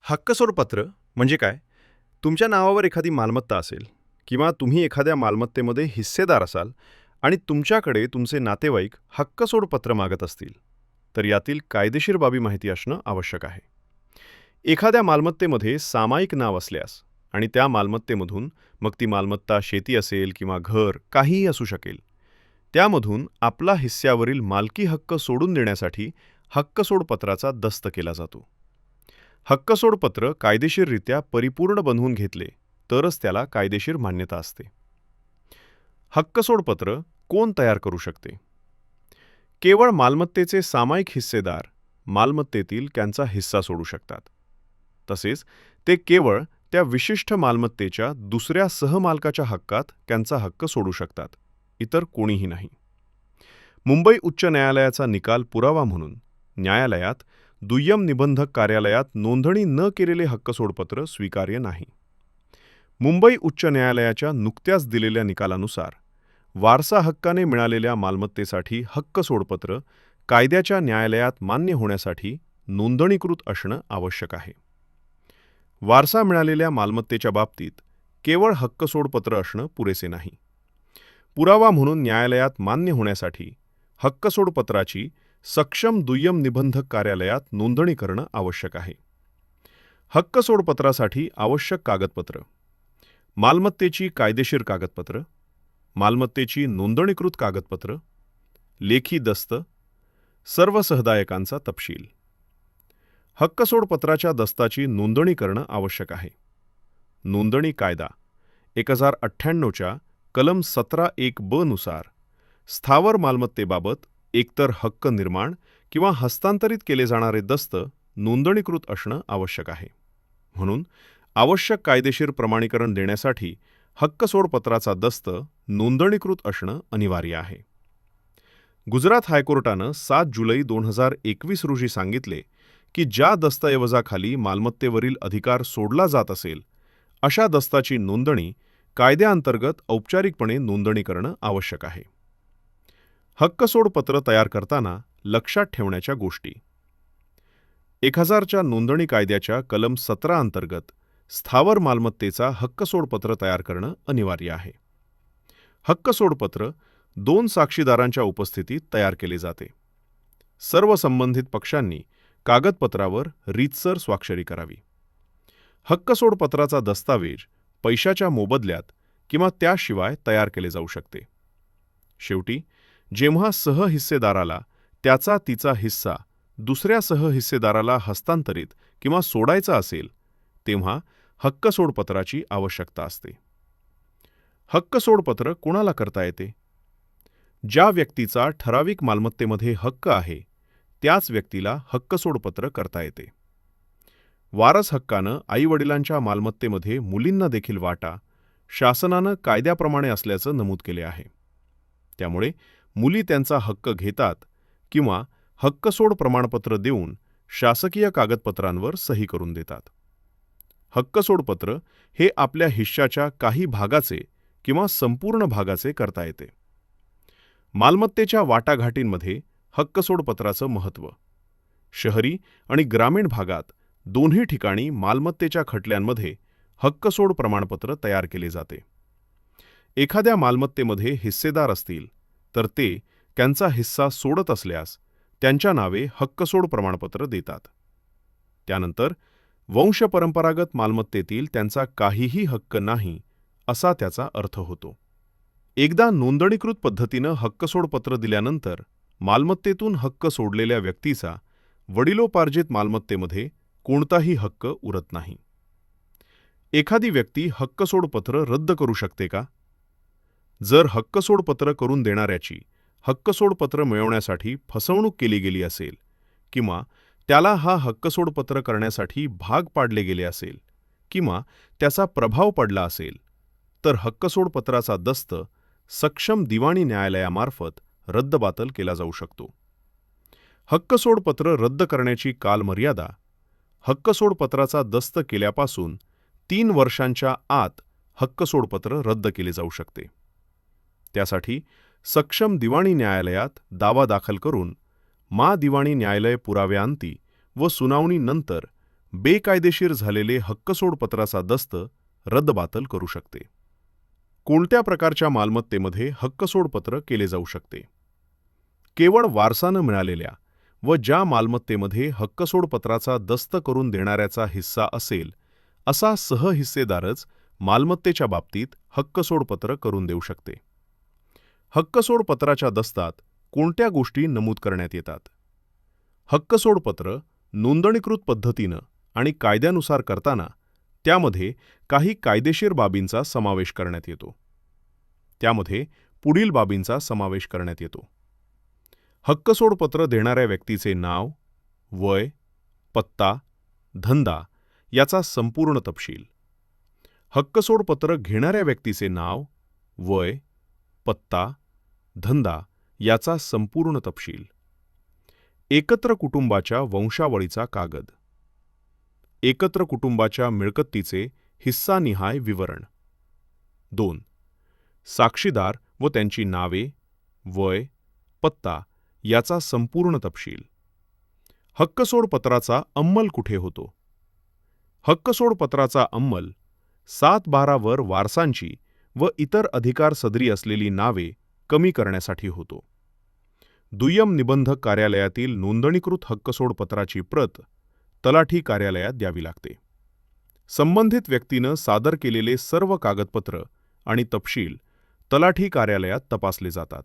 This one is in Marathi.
हक्कसोड पत्र म्हणजे काय? तुमच्या नावावर एखादी मालमत्ता असेल किंवा तुम्ही एखाद्या मालमत्तेमध्ये हिस्सेदार असाल आणि तुमच्याकडे तुमचे नातेवाईक हक्कसोड पत्र मागत असतील, तर यातील कायदेशीर बाबी माहिती असणं आवश्यक आहे. एखाद्या मालमत्तेमध्ये सामायिक नाव असल्यास आणि त्या मालमत्तेमधून, मग ती मालमत्ता शेती असेल किंवा घर, काहीही असू शकेल, त्यामधून आपला हिस्स्यावरील मालकी हक्क सोडून देण्यासाठी हक्कसोड पत्राचा दस्त केला जातो. हक्कसोड पत्र कायदेशीररित्या परिपूर्ण बनवून घेतले तरच त्याला कायदेशीर मान्यता असते. हक्कसोड पत्र कोण तयार करू शकते? केवळ मालमत्तेचे सामायिक हिस्सेदार मालमत्तेतील त्यांचा हिस्सा सोडू शकतात. तसेच ते केवळ त्या विशिष्ट मालमत्तेच्या दुसऱ्या सहमालकाच्या हक्कात त्यांचा हक्क सोडू शकतात, इतर कोणीही नाही. मुंबई उच्च न्यायालयाचा निकाल पुरावा म्हणून न्यायालयात दुय्यम निबंधक कार्यालयात नोंदणी न केलेले हक्कसोडपत्र स्वीकार्य नाही. मुंबई उच्च न्यायालयाच्या नुकत्याच दिलेल्या निकालानुसार वारसा हक्काने मिळालेल्या मालमत्तेसाठी हक्कसोडपत्र कायद्याच्या न्यायालयात मान्य होण्यासाठी नोंदणीकृत असणं आवश्यक आहे. वारसा मिळालेल्या मालमत्तेच्या बाबतीत केवळ हक्कसोडपत्र असणं पुरेसे नाही. पुरावा म्हणून न्यायालयात मान्य होण्यासाठी हक्कसोडपत्राची सक्षम दुय्यम निबंधक कार्यालयात नोंदणी करणं आवश्यक आहे. हक्कसोडपत्रासाठी आवश्यक कागदपत्र: मालमत्तेची कायदेशीर कागदपत्र, मालमत्तेची नोंदणीकृत कागदपत्र, लेखी दस्त, सर्व सहदायकांचा तपशील. हक्कसोडपत्राच्या दस्ताची नोंदणी करणं आवश्यक आहे. नोंदणी कायदा 1098च्या कलम 17(1)(ब) नुसार स्थावर मालमत्तेबाबत एकतर हक्क निर्माण किंवा हस्तांतरित केले जाणारे दस्त नोंदणीकृत असणं आवश्यक आहे. म्हणून आवश्यक कायदेशीर प्रमाणीकरण देण्यासाठी हक्कसोडपत्राचा दस्त नोंदणीकृत असणं अनिवार्य आहे. गुजरात हायकोर्टानं 7 जुलै 2021 रोजी सांगितले की ज्या दस्तऐवजाखाली मालमत्तेवरील अधिकार सोडला जात असेल, अशा दस्ताची नोंदणी कायद्याअंतर्गत औपचारिकपणे नोंदणी करणं आवश्यक आहे. हक्कसोडपत्र तयार करताना लक्षात ठेवण्याच्या गोष्टी: 1000च्या नोंदणी कायद्याच्या कलम 17 अंतर्गत स्थावर मालमत्तेचा हक्कसोडपत्र तयार करणं अनिवार्य आहे. हक्कसोडपत्र 2 साक्षीदारांच्या उपस्थितीत तयार केले जाते. सर्व संबंधित पक्षांनी कागदपत्रावर रीतसर स्वाक्षरी करावी. हक्कसोडपत्राचा दस्तावेज पैशाच्या मोबदल्यात किंवा त्याशिवाय तयार केले जाऊ शकते. शेवटी जेव्हा सहहिस्सेदाराला त्याचा तिचा हिस्सा दुसऱ्या सहहिस्सेदाराला हस्तांतरित किंवा सोडायचा असेल, तेव्हा हक्कसोडपत्राची आवश्यकता असते. हक्कसोडपत्र कोणाला करता येते? ज्या व्यक्तीचा ठराविक मालमत्तेमध्ये हक्क आहे, त्याच व्यक्तीला हक्कसोडपत्र करता येते. वारस हक्कानं आईवडिलांच्या मालमत्तेमध्ये मुलींना देखील वाटा शासनानं कायद्याप्रमाणे असल्याचं नमूद केले आहे. त्यामुळे मुली त्यांचा हक्क घेतात किंवा हक्कसोड प्रमाणपत्र देऊन शासकीय कागदपत्रांवर सही करून देतात. हक्कसोडपत्र हे आपल्या हिश्श्याच्या काही भागाचे किंवा संपूर्ण भागाचे करता येते. मालमत्तेच्या वाटाघाटींमध्ये हक्कसोडपत्राचं महत्त्व: शहरी आणि ग्रामीण भागात दोन्ही ठिकाणी मालमत्तेच्या खटल्यांमध्ये हक्कसोड प्रमाणपत्र तयार केले जाते. एखाद्या मालमत्तेमध्ये हिस्सेदार असतील तर ते त्यांचा हिस्सा सोडत असल्यास त्यांच्या नावे हक्कसोड प्रमाणपत्र देतात. त्यानंतर वंशपरंपरागत मालमत्तेतील त्यांचा काहीही हक्क नाही असा त्याचा अर्थ होतो. एकदा नोंदणीकृत पद्धतीनं हक्कसोडपत्र दिल्यानंतर मालमत्तेतून हक्क सोडलेल्या व्यक्तीचा वडिलोपार्जित मालमत्तेमध्ये कोणताही हक्क उरत नाही. एखादी व्यक्ती हक्कसोडपत्र रद्द करू शकते का? जर हक्कसोडपत्र करून देणाऱ्याची हक्कसोडपत्र मिळवण्यासाठी फसवणूक केली गेली असेल किंवा त्याला हा हक्कसोडपत्र करण्यासाठी भाग पाडले गेले असेल किंवा त्याचा प्रभाव पडला असेल, तर हक्कसोडपत्राचा दस्त सक्षम दिवाणी न्यायालयामार्फत रद्दबातल केला जाऊ शकतो. हक्कसोडपत्र रद्द करण्याची कालमर्यादा हक्कसोडपत्राचा दस्त केल्यापासून 3 वर्षांच्या आत हक्कसोडपत्र रद्द केले जाऊ शकते. त्यासाठी सक्षम दिवाणी न्यायालयात दावा दाखल करून दिवाणी न्यायालय पुराव्याअंती व सुनावणीनंतर बेकायदेशीर झालेले हक्कसोडपत्राचा दस्त रद्दबातल करू शकते. कोणत्या प्रकारच्या मालमत्तेमध्ये हक्कसोडपत्र केले जाऊ शकते? केवळ वारसानं मिळालेल्या व ज्या मालमत्तेमध्ये हक्कसोडपत्राचा दस्त करून देणाऱ्याचा हिस्सा असेल असा सहहिस्सेदारच मालमत्तेच्या बाबतीत हक्कसोडपत्र करून देऊ शकते. हक्कसोडपत्राच्या दस्तात कोणत्या गोष्टी नमूद करण्यात येतात? हक्कसोडपत्र नोंदणीकृत पद्धतीनं आणि कायद्यानुसार करताना त्यामध्ये काही कायदेशीर बाबींचा समावेश करण्यात येतो. त्यामध्ये पुढील बाबींचा समावेश करण्यात येतो: हक्कसोडपत्र देणाऱ्या व्यक्तीचे नाव, वय, पत्ता, धंदा याचा संपूर्ण तपशील. हक्कसोडपत्र घेणाऱ्या व्यक्तीचे नाव, वय, पत्ता, धंदा याचा संपूर्ण तपशील. एकत्र कुटुंबाच्या वंशावळीचा कागद. एकत्र कुटुंबाच्या मिळकतीचे हिस्सानिहाय विवरण. 2. साक्षीदार व त्यांची नावे, वय, पत्ता याचा संपूर्ण तपशील. हक्कसोडपत्राचा अंमल कुठे होतो? हक्कसोडपत्राचा अंमल 7/12 वर वारसांची व इतर अधिकार सदरी असलेली नावे कमी करण्यासाठी होतो. दुय्यम निबंधक कार्यालयातील नोंदणीकृत हक्कसोडपत्राची प्रत तलाठी कार्यालयात द्यावी लागते. संबंधित व्यक्तीनं सादर केलेले सर्व कागदपत्र आणि तपशील तलाठी कार्यालयात तपासले जातात.